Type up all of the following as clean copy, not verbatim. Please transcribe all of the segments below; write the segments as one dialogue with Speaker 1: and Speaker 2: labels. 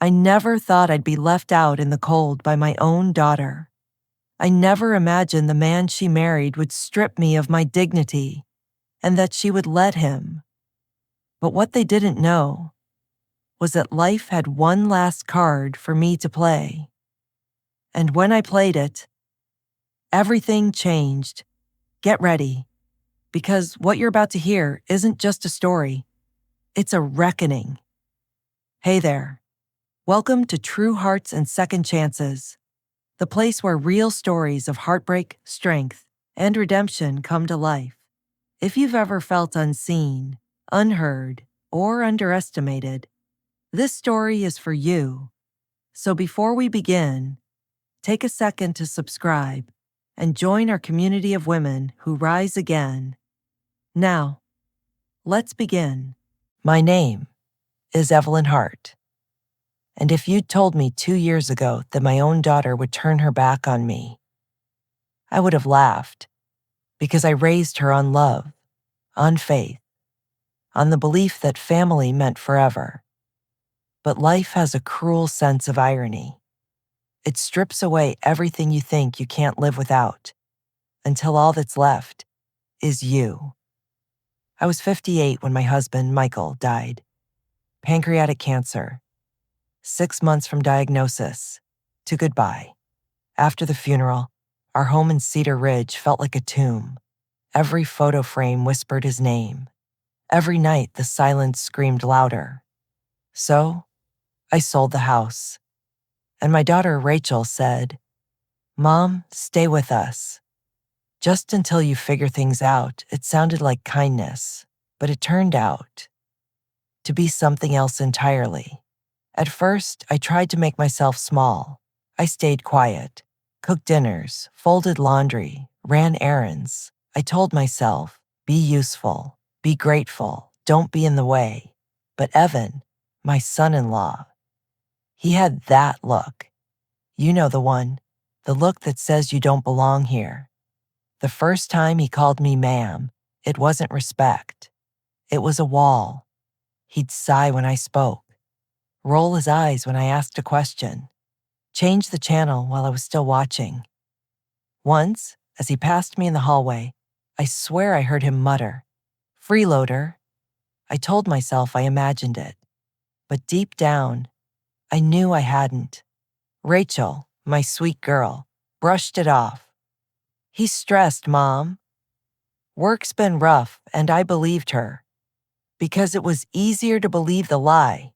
Speaker 1: I never thought I'd be left out in the cold by my own daughter. I never imagined the man she married would strip me of my dignity and that she would let him. But what they didn't know was that life had one last card for me to play. And when I played it, everything changed. Get ready, because what you're about to hear isn't just a story, it's a reckoning. Hey there. Welcome to True Hearts and Second Chances, the place where real stories of heartbreak, strength, and redemption come to life. If you've ever felt unseen, unheard, or underestimated, this story is for you. So before we begin, take a second to subscribe and join our community of women who rise again. Now, let's begin. My name is Evelyn Hart. And if you'd told me 2 years ago that my own daughter would turn her back on me, I would have laughed, because I raised her on love, on faith, on the belief that family meant forever. But life has a cruel sense of irony. It strips away everything you think you can't live without, until all that's left is you. I was 58 when my husband, Michael, died. Pancreatic cancer. 6 months from diagnosis to goodbye. After the funeral, our home in Cedar Ridge felt like a tomb. Every photo frame whispered his name. Every night, the silence screamed louder. So, I sold the house. And my daughter, Rachel, said, "Mom, stay with us." Just until you figure things out, it sounded like kindness, but it turned out to be something else entirely. At first, I tried to make myself small. I stayed quiet, cooked dinners, folded laundry, ran errands. I told myself, be useful, be grateful, don't be in the way. But Evan, my son-in-law, he had that look. You know the one, the look that says you don't belong here. The first time he called me ma'am, it wasn't respect. It was a wall. He'd sigh when I spoke, roll his eyes when I asked a question, change the channel while I was still watching. Once, as he passed me in the hallway, I swear I heard him mutter, "Freeloader." I told myself I imagined it, but deep down, I knew I hadn't. Rachel, my sweet girl, brushed it off. "He's stressed, Mom." Work's been rough, and I believed her, because it was easier to believe the lie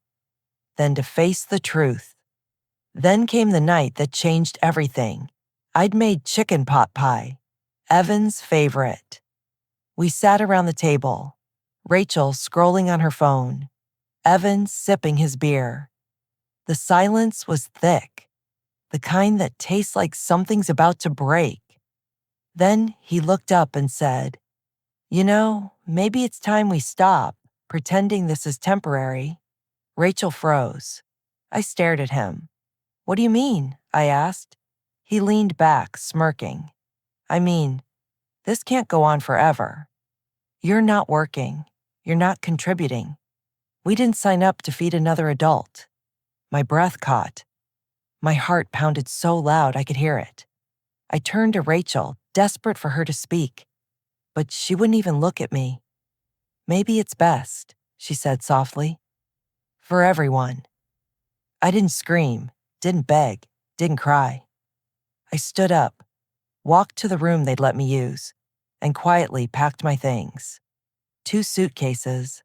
Speaker 1: than to face the truth. Then came the night that changed everything. I'd made chicken pot pie, Evan's favorite. We sat around the table, Rachel scrolling on her phone, Evan sipping his beer. The silence was thick, the kind that tastes like something's about to break. Then he looked up and said, "You know, maybe it's time we stop pretending this is temporary." Rachel froze. I stared at him. "What do you mean?" I asked. He leaned back, smirking. "I mean, this can't go on forever. You're not working. You're not contributing. We didn't sign up to feed another adult." My breath caught. My heart pounded so loud I could hear it. I turned to Rachel, desperate for her to speak, but she wouldn't even look at me. "Maybe it's best," she said softly. "For everyone." I didn't scream, didn't beg, didn't cry. I stood up, walked to the room they'd let me use, and quietly packed my things. 2 suitcases.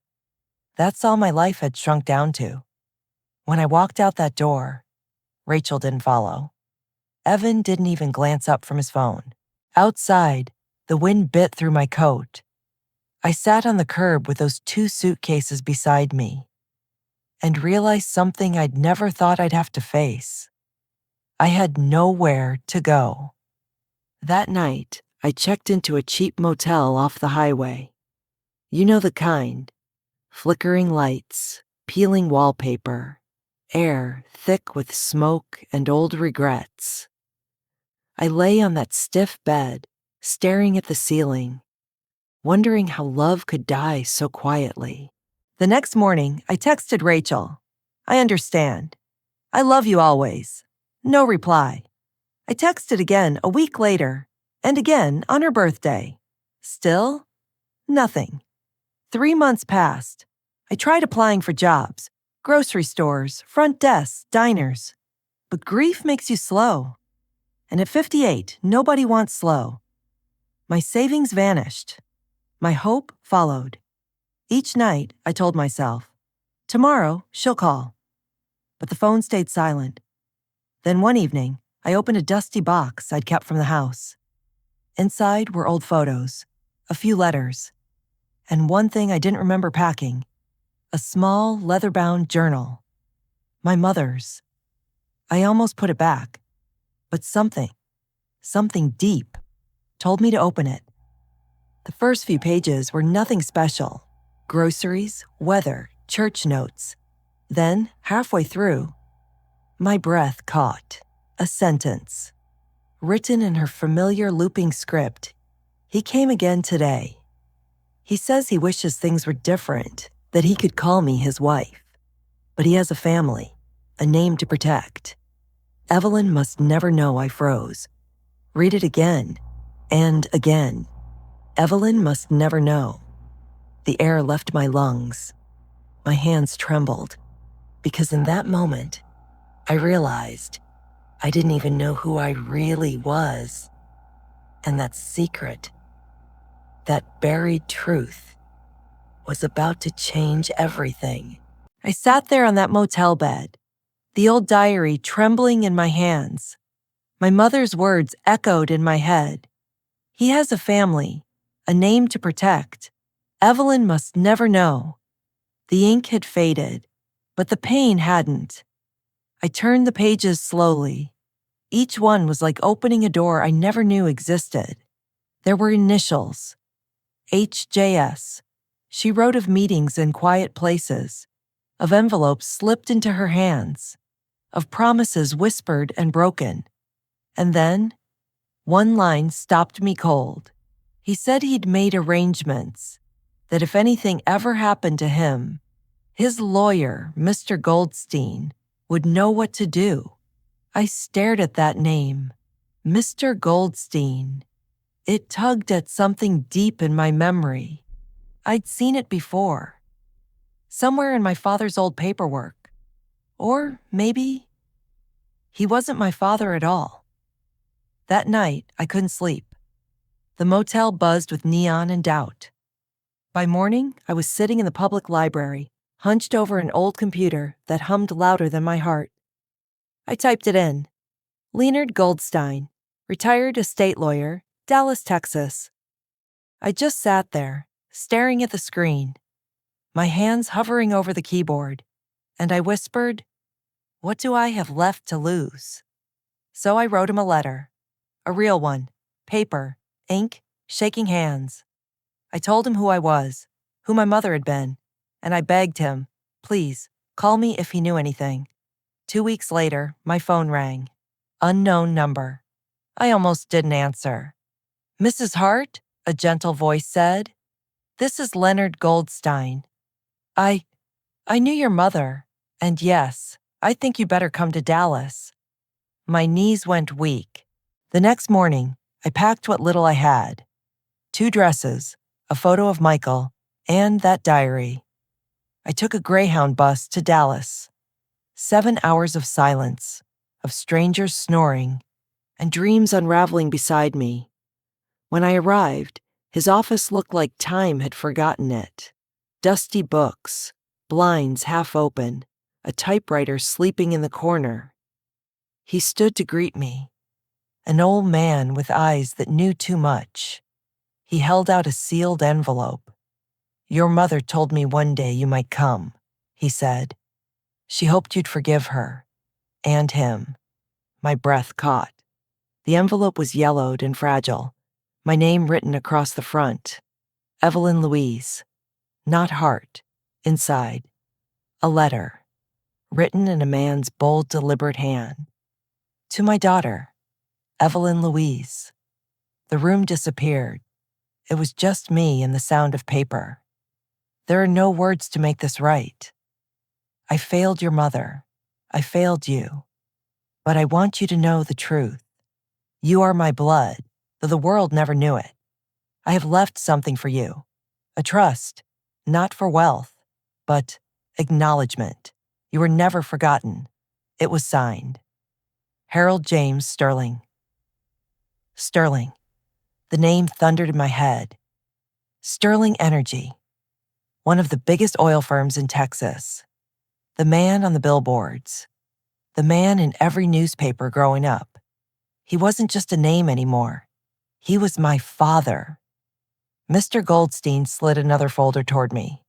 Speaker 1: That's all my life had shrunk down to. When I walked out that door, Rachel didn't follow. Evan didn't even glance up from his phone. Outside, the wind bit through my coat. I sat on the curb with those 2 suitcases beside me and realized something I'd never thought I'd have to face. I had nowhere to go. That night, I checked into a cheap motel off the highway. You know the kind. Flickering lights, peeling wallpaper, air thick with smoke and old regrets. I lay on that stiff bed, staring at the ceiling, wondering how love could die so quietly. The next morning, I texted Rachel. "I understand. I love you always. No reply. I texted again a week later, and again on her birthday. Still, nothing. 3 months passed. I tried applying for jobs, grocery stores, front desks, diners. But grief makes you slow. And at 58, nobody wants slow. My savings vanished. My hope followed. Each night, I told myself, tomorrow, she'll call. But the phone stayed silent. Then one evening, I opened a dusty box I'd kept from the house. Inside were old photos, a few letters, and one thing I didn't remember packing, a small, leather-bound journal. My mother's. I almost put it back, but something deep, told me to open it. The first few pages were nothing special. Groceries, weather, church notes. Then, halfway through, my breath caught a sentence. Written in her familiar looping script, he came again today. He says he wishes things were different, that he could call me his wife. But he has a family, a name to protect. Evelyn must never know I froze. Read it again, and again. Evelyn must never know. The air left my lungs. My hands trembled, because in that moment, I realized I didn't even know who I really was. And that secret, that buried truth, was about to change everything. I sat there on that motel bed, the old diary trembling in my hands. My mother's words echoed in my head. He has a family, a name to protect. Evelyn must never know. The ink had faded, but the pain hadn't. I turned the pages slowly. Each one was like opening a door I never knew existed. There were initials. HJS. She wrote of meetings in quiet places, of envelopes slipped into her hands, of promises whispered and broken. And then, one line stopped me cold. He said he'd made arrangements, that if anything ever happened to him, his lawyer, Mr. Goldstein, would know what to do. I stared at that name, Mr. Goldstein. It tugged at something deep in my memory. I'd seen it before, somewhere in my father's old paperwork. Or maybe he wasn't my father at all. That night, I couldn't sleep. The motel buzzed with neon and doubt. By morning, I was sitting in the public library, hunched over an old computer that hummed louder than my heart. I typed it in. Leonard Goldstein, retired estate lawyer, Dallas, Texas. I just sat there, staring at the screen, my hands hovering over the keyboard, and I whispered, "What do I have left to lose?" So I wrote him a letter, a real one, paper, ink, shaking hands. I told him who I was, who my mother had been, and I begged him, please, call me if he knew anything. 2 weeks later, my phone rang. Unknown number. I almost didn't answer. "Mrs. Hart?" a gentle voice said. "This is Leonard Goldstein. I knew your mother, and yes, I think you better come to Dallas." My knees went weak. The next morning, I packed what little I had. 2 dresses, a photo of Michael, and that diary. I took a Greyhound bus to Dallas. 7 hours of silence, of strangers snoring, and dreams unraveling beside me. When I arrived, his office looked like time had forgotten it. Dusty books, blinds half open, a typewriter sleeping in the corner. He stood to greet me, an old man with eyes that knew too much. He held out a sealed envelope. "Your mother told me one day you might come," he said. "She hoped you'd forgive her. And him." My breath caught. The envelope was yellowed and fragile, my name written across the front. Evelyn Louise. Not Hart. Inside. A letter, written in a man's bold, deliberate hand. To my daughter, Evelyn Louise. The room disappeared. It was just me and the sound of paper. There are no words to make this right. I failed your mother. I failed you, but I want you to know the truth. You are my blood, though the world never knew it. I have left something for you, a trust, not for wealth, but acknowledgement. You were never forgotten. It was signed. Harold James Sterling. Sterling. The name thundered in my head. Sterling Energy, one of the biggest oil firms in Texas. The man on the billboards. The man in every newspaper growing up. He wasn't just a name anymore. He was my father. Mr. Goldstein slid another folder toward me.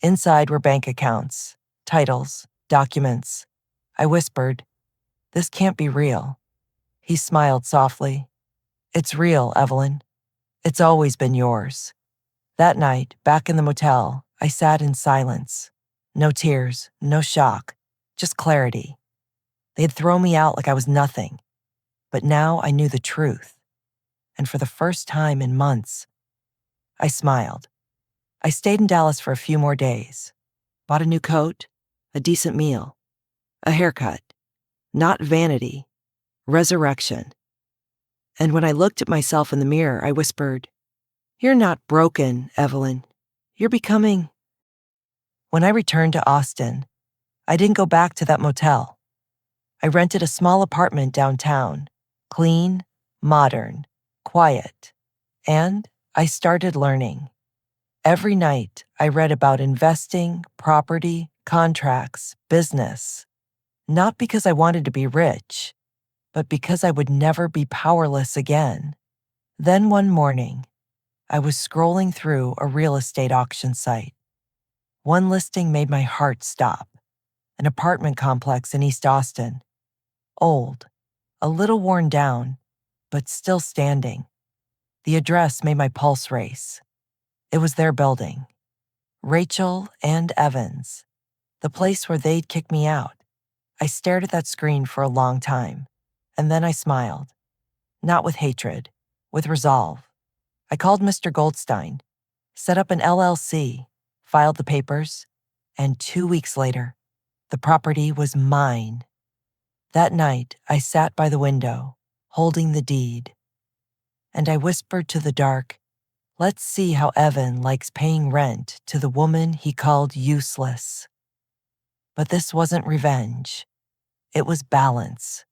Speaker 1: Inside were bank accounts, titles, documents. I whispered, "This can't be real." He smiled softly. "It's real, Evelyn. It's always been yours." That night, back in the motel, I sat in silence. No tears, no shock, just clarity. They had thrown me out like I was nothing. But now I knew the truth. And for the first time in months, I smiled. I stayed in Dallas for a few more days. Bought a new coat, a decent meal, a haircut. Not vanity, resurrection. And when I looked at myself in the mirror, I whispered, "You're not broken, Evelyn. You're becoming." When I returned to Austin, I didn't go back to that motel. I rented a small apartment downtown, clean, modern, quiet, and I started learning. Every night, I read about investing, property, contracts, business, not because I wanted to be rich, but because I would never be powerless again. Then one morning, I was scrolling through a real estate auction site. One listing made my heart stop. An apartment complex in East Austin. Old, a little worn down, but still standing. The address made my pulse race. It was their building. Rachel and Evans, the place where they'd kick me out. I stared at that screen for a long time, and then I smiled. Not with hatred, with resolve. I called Mr. Goldstein, set up an LLC, filed the papers, and 2 weeks later, the property was mine. That night, I sat by the window, holding the deed, and I whispered to the dark, "Let's see how Evan likes paying rent to the woman he called useless." But this wasn't revenge. It was balance.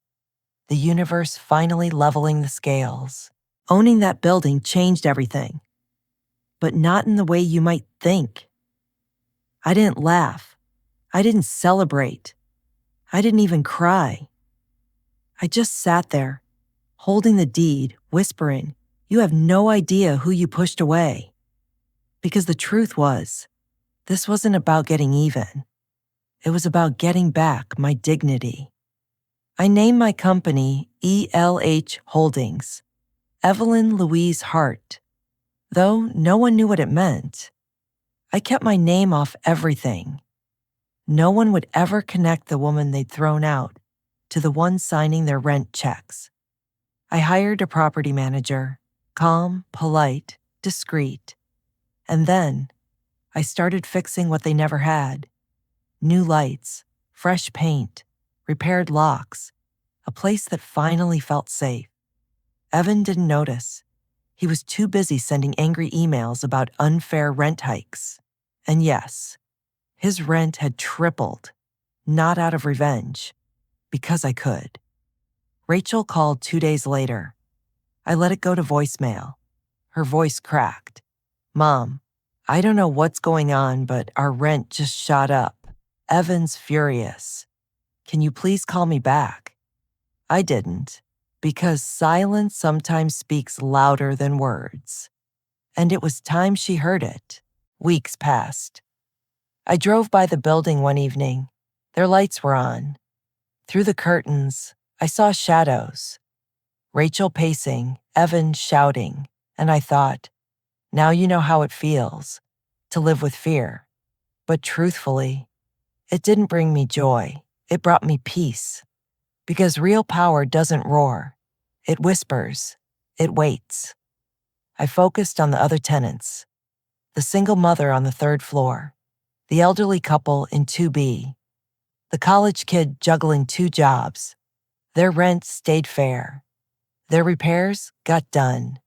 Speaker 1: The universe finally leveling the scales. Owning that building changed everything, but not in the way you might think. I didn't laugh. I didn't celebrate. I didn't even cry. I just sat there, holding the deed, whispering, "You have no idea who you pushed away." Because the truth was, this wasn't about getting even. It was about getting back my dignity. I named my company ELH Holdings, Evelyn Louise Hart. Though no one knew what it meant, I kept my name off everything. No one would ever connect the woman they'd thrown out to the one signing their rent checks. I hired a property manager, calm, polite, discreet. And then I started fixing what they never had. New lights, fresh paint, repaired locks, a place that finally felt safe. Evan didn't notice. He was too busy sending angry emails about unfair rent hikes. And yes, his rent had tripled, not out of revenge, because I could. Rachel called 2 days later. I let it go to voicemail. Her voice cracked. "Mom, I don't know what's going on, but our rent just shot up. Evan's furious. Can you please call me back?" I didn't, because silence sometimes speaks louder than words. And it was time she heard it. Weeks passed. I drove by the building one evening. Their lights were on. Through the curtains, I saw shadows. Rachel pacing, Evan shouting, and I thought, now you know how it feels to live with fear. But truthfully, it didn't bring me joy. It brought me peace. Because real power doesn't roar. It whispers. It waits. I focused on the other tenants. The single mother on the third floor. The elderly couple in 2B. The college kid juggling two jobs. Their rent stayed fair. Their repairs got done.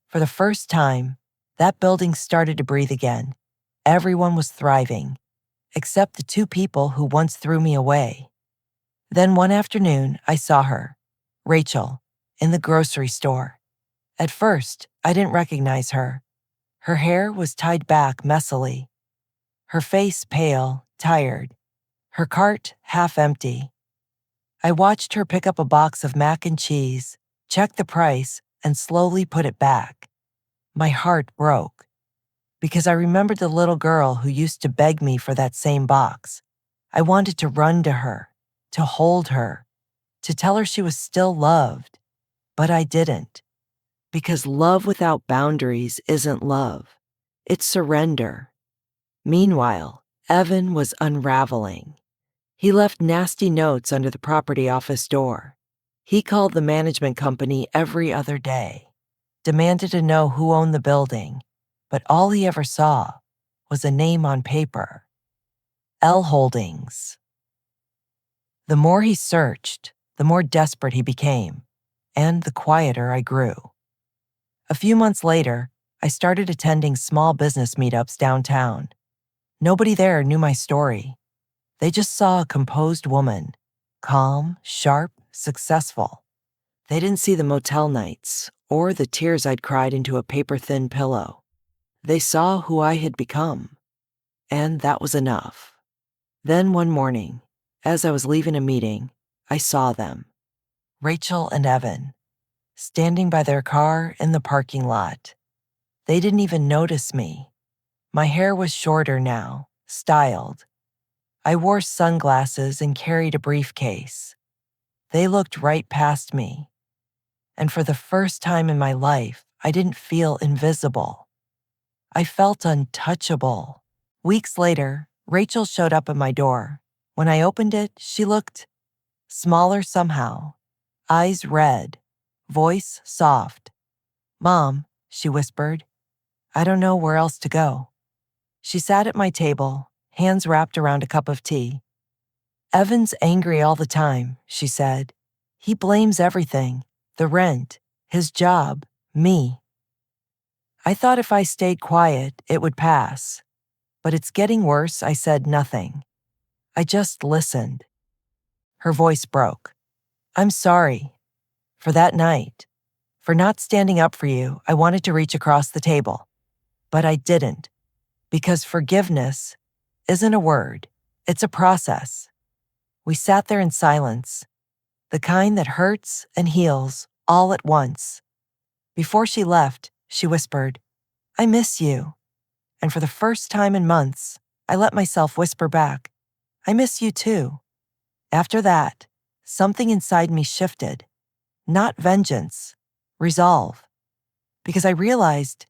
Speaker 1: For the first time, that building started to breathe again. Everyone was thriving, except the two people who once threw me away. Then one afternoon, I saw her, Rachel, in the grocery store. At first, I didn't recognize her. Her hair was tied back messily. Her face pale, tired. Her cart half empty. I watched her pick up a box of mac and cheese, check the price, and slowly put it back. My heart broke, because I remembered the little girl who used to beg me for that same box. I wanted to run to her, to hold her, to tell her she was still loved. But I didn't. Because love without boundaries isn't love. It's surrender. Meanwhile, Evan was unraveling. He left nasty notes under the property office door. He called the management company every other day, demanded to know who owned the building, but all he ever saw was a name on paper. L Holdings. The more he searched, the more desperate he became, and the quieter I grew. A few months later, I started attending small business meetups downtown. Nobody there knew my story. They just saw a composed woman, calm, sharp, successful. They didn't see the motel nights or the tears I'd cried into a paper-thin pillow. They saw who I had become, and that was enough. Then one morning, as I was leaving a meeting, I saw them, Rachel and Evan, standing by their car in the parking lot. They didn't even notice me. My hair was shorter now, styled. I wore sunglasses and carried a briefcase. They looked right past me. And for the first time in my life, I didn't feel invisible. I felt untouchable. Weeks later, Rachel showed up at my door. When I opened it, she looked smaller somehow, eyes red, voice soft. "Mom," she whispered, "I don't know where else to go." She sat at my table, hands wrapped around a cup of tea. "Evan's angry all the time," she said. "He blames everything, the rent, his job, me." I thought if I stayed quiet, it would pass. But it's getting worse, I said nothing. I just listened. Her voice broke. "I'm sorry. For that night. For not standing up for you, I wanted to reach across the table. But I didn't. Because forgiveness isn't a word. It's a process." We sat there in silence, the kind that hurts and heals all at once. Before she left, she whispered, "I miss you." And for the first time in months, I let myself whisper back, "I miss you too." After that, something inside me shifted. Not vengeance, resolve. Because I realized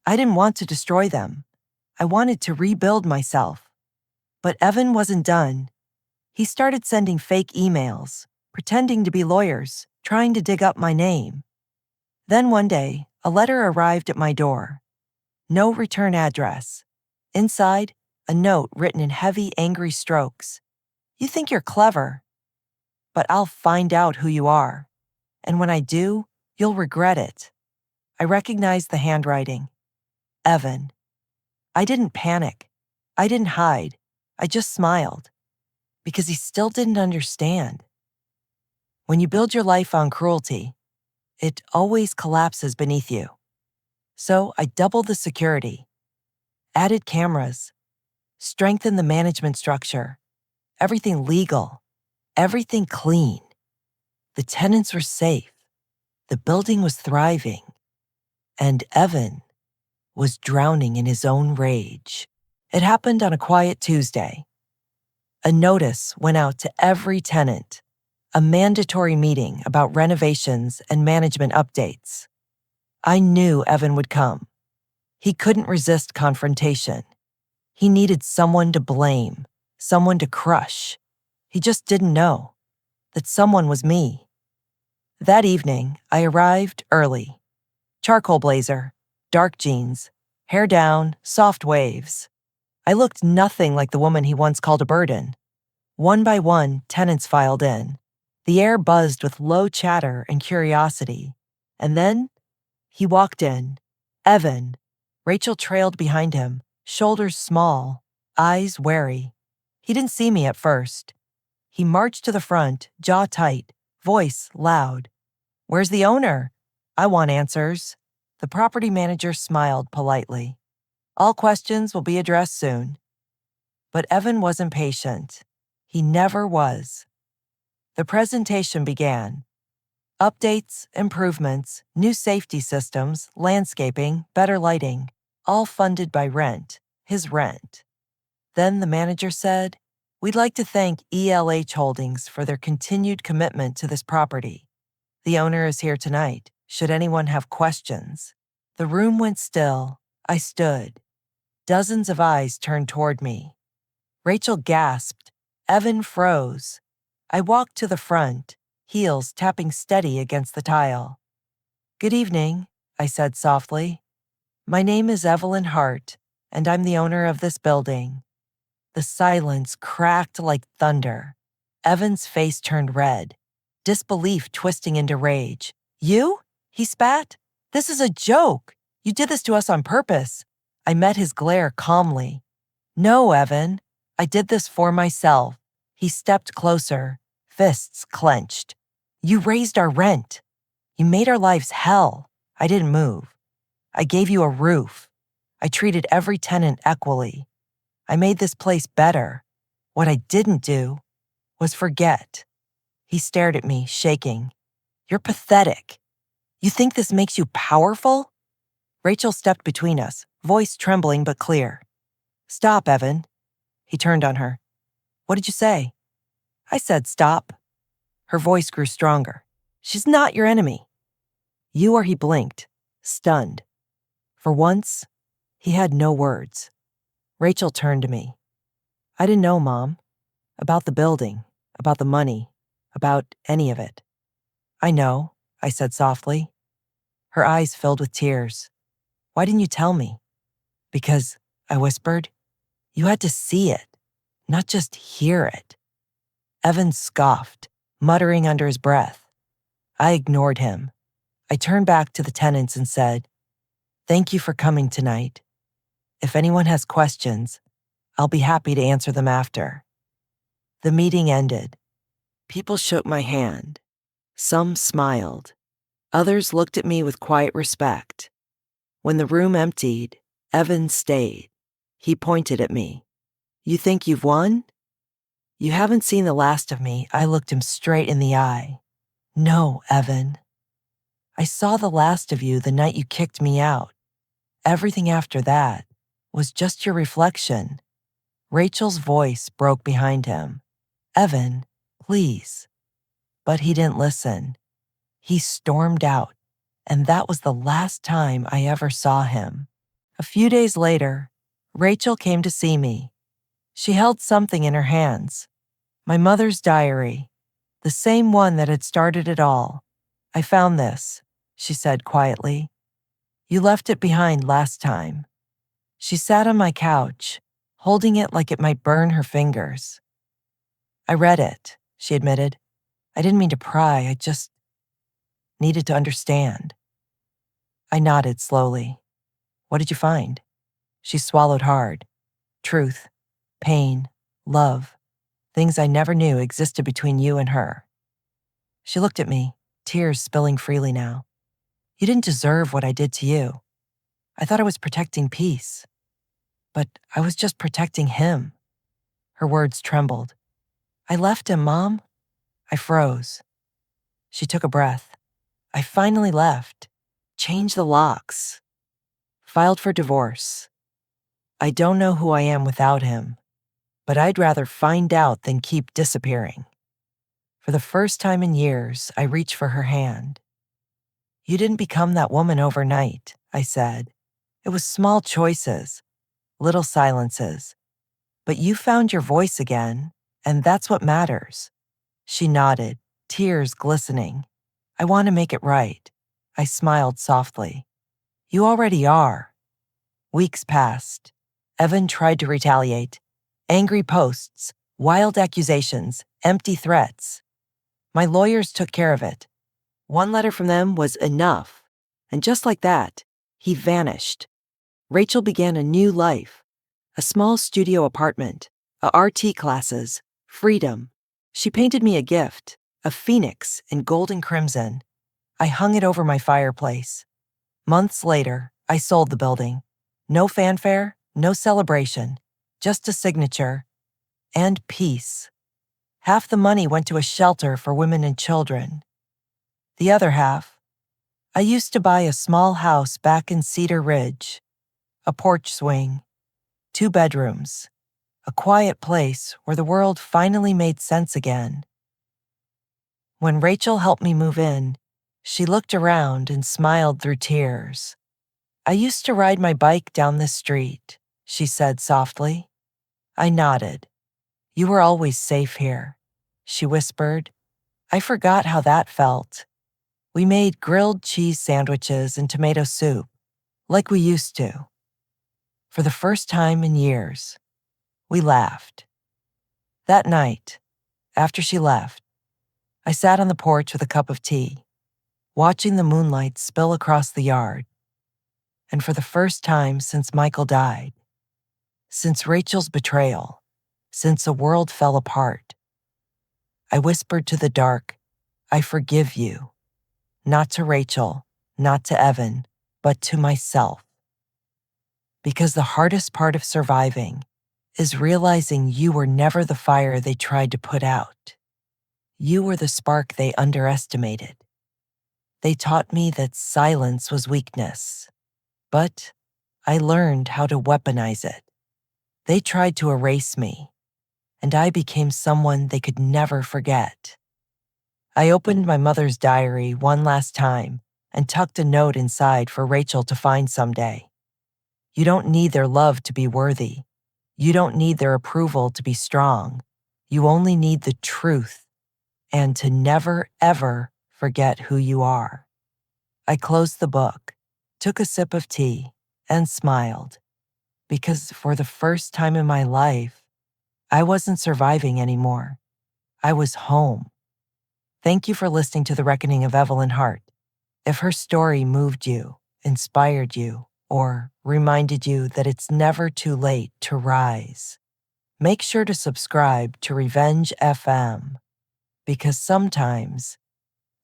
Speaker 1: I didn't want to destroy them. I wanted to rebuild myself. But Evan wasn't done. He started sending fake emails, pretending to be lawyers, trying to dig up my name. Then one day, a letter arrived at my door. No return address. Inside, a note written in heavy, angry strokes. "You think you're clever, but I'll find out who you are. And when I do, you'll regret it." I recognized the handwriting. Evan. I didn't panic. I didn't hide. I just smiled. Because he still didn't understand. When you build your life on cruelty, it always collapses beneath you. So I doubled the security, added cameras, strengthened the management structure, everything legal, everything clean. The tenants were safe, the building was thriving, and Evan was drowning in his own rage. It happened on a quiet Tuesday. A notice went out to every tenant, a mandatory meeting about renovations and management updates. I knew Evan would come. He couldn't resist confrontation. He needed someone to blame, someone to crush. He just didn't know that someone was me. That evening, I arrived early. Charcoal blazer, dark jeans, hair down, soft waves. I looked nothing like the woman he once called a burden. One by one, tenants filed in. The air buzzed with low chatter and curiosity. And then he walked in. Evan. Rachel trailed behind him, shoulders small, eyes wary. He didn't see me at first. He marched to the front, jaw tight, voice loud. "Where's the owner? I want answers." The property manager smiled politely. "All questions will be addressed soon." But Evan wasn't patient. He never was. The presentation began. Updates, improvements, new safety systems, landscaping, better lighting, all funded by rent, his rent. Then the manager said, "We'd like to thank ELH Holdings for their continued commitment to this property. The owner is here tonight, should anyone have questions." The room went still. I stood. Dozens of eyes turned toward me. Rachel gasped. Evan froze. I walked to the front, heels tapping steady against the tile. "Good evening," I said softly. "My name is Evelyn Hart, and I'm the owner of this building." The silence cracked like thunder. Evan's face turned red, disbelief twisting into rage. "You?" he spat. "This is a joke. You did this to us on purpose." I met his glare calmly. "No, Evan. I did this for myself." He stepped closer, fists clenched. "You raised our rent. You made our lives hell." I didn't move. "I gave you a roof. I treated every tenant equally. I made this place better. What I didn't do was forget." He stared at me, shaking. "You're pathetic. You think this makes you powerful?" Rachel stepped between us, voice trembling but clear. "Stop, Evan." He turned on her. "What did you say?" I said stop. Her voice grew stronger. "She's not your enemy." "You," or he blinked, stunned. For once, he had no words. Rachel turned to me. "I didn't know, Mom. About the building, about the money, about any of it." "I know," I said softly. Her eyes filled with tears. "Why didn't you tell me?" "Because," I whispered, "you had to see it, not just hear it." Evan scoffed, muttering under his breath. I ignored him. I turned back to the tenants and said, "Thank you for coming tonight. If anyone has questions, I'll be happy to answer them after." The meeting ended. People shook my hand. Some smiled. Others looked at me with quiet respect. When the room emptied, Evan stayed. He pointed at me. "You think you've won?" "You haven't seen the last of me." I looked him straight in the eye. "No, Evan. I saw the last of you the night you kicked me out. Everything after that was just your reflection." Rachel's voice broke behind him. "Evan, please." But he didn't listen. He stormed out, and that was the last time I ever saw him. A few days later, Rachel came to see me. She held something in her hands. My mother's diary, the same one that had started it all. "I found this," she said quietly. "You left it behind last time." She sat on my couch, holding it like it might burn her fingers. "I read it," she admitted. "I didn't mean to pry, I just needed to understand." I nodded slowly. "What did you find?" She swallowed hard. "Truth, pain, love, things I never knew existed between you and her." She looked at me, tears spilling freely now. "You didn't deserve what I did to you. I thought I was protecting peace. But I was just protecting him." Her words trembled. "I left him, Mom." I froze. She took a breath. "I finally left. Changed the locks. Filed for divorce. I don't know who I am without him, but I'd rather find out than keep disappearing." For the first time in years, I reached for her hand. "You didn't become that woman overnight," I said. "It was small choices, little silences. But you found your voice again, and that's what matters." She nodded, tears glistening. "I want to make it right." I smiled softly. "You already are." Weeks passed. Evan tried to retaliate. Angry posts, Wild accusations, empty threats. My lawyers took care of it. One letter from them was enough. And just like that, he vanished. Rachel began a new life. A small studio apartment, RT classes, freedom. She painted me a gift, a phoenix in gold and crimson. I hung it over my fireplace. Months later, I sold the building. No fanfare, no celebration, just a signature and peace. Half the money went to a shelter for women and children. The other half, I used to buy a small house back in Cedar Ridge, a porch swing, 2 bedrooms, a quiet place where the world finally made sense again. When Rachel helped me move in, she looked around and smiled through tears. "I used to ride my bike down this street," she said softly. I nodded. "You were always safe here," she whispered. I forgot how that felt. We made grilled cheese sandwiches and tomato soup, like we used to. For the first time in years, we laughed. That night, after she left, I sat on the porch with a cup of tea, watching the moonlight spill across the yard. And for the first time since Michael died, since Rachel's betrayal, since the world fell apart, I whispered to the dark, "I forgive you." Not to Rachel, not to Evan, but to myself. Because the hardest part of surviving is realizing you were never the fire they tried to put out. You were the spark they underestimated. They taught me that silence was weakness, but I learned how to weaponize it. They tried to erase me, and I became someone they could never forget. I opened my mother's diary one last time and tucked a note inside for Rachel to find someday. You don't need their love to be worthy. You don't need their approval to be strong. You only need the truth and to never, ever forget who you are. I closed the book, took a sip of tea, and smiled, because for the first time in my life, I wasn't surviving anymore. I was home. Thank you for listening to The Reckoning of Evelyn Hart. If her story moved you, inspired you, or reminded you that it's never too late to rise, make sure to subscribe to Revenge FM, because sometimes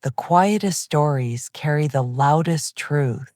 Speaker 1: the quietest stories carry the loudest truth.